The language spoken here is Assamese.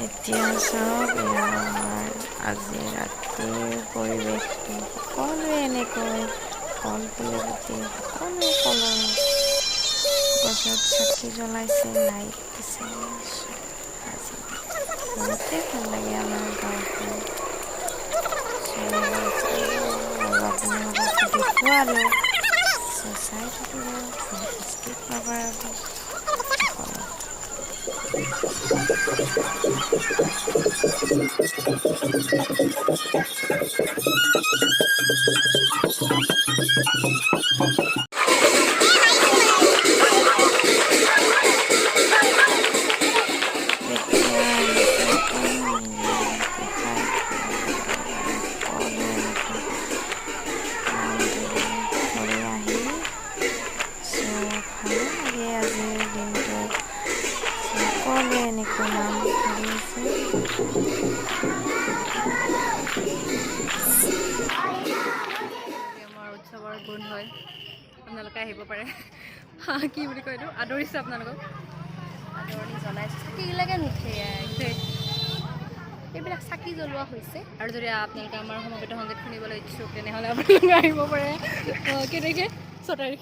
এতিয়া চব আমাৰ আজি ৰাতিৰ পৰিৱেশটো সকলোৱে এনেকৈ কল ফুলে গোটেই সকলোৱে কলৰ গছত চাকি জ্বলাইছে, লাইট দিছে। আজি বহুতেই ভাল লাগে আমাৰ গাঁওখন। আপোনালোকক দেখুৱালোঁ, চাই থাকিব, স্কিপ নকৰাব। উৎসৱৰ গুণ হয়, আপোনালোকে আহিব পাৰে। কি বুলি কয় এইটো, আদৰিছোঁ আপোনালোকক, আদৰণি জনাইছোঁ। চাকিবিলাকে নুঠে, এইবিলাক চাকি জ্বলোৱা হৈছে। আৰু যদি আপোনালোকে আমাৰ সমবেত সংগীত শুনিবলৈ ইচ্ছুক তেনেহ'লে আপোনালোকে আহিব পাৰে। কেনেকৈ 6 তাৰিখ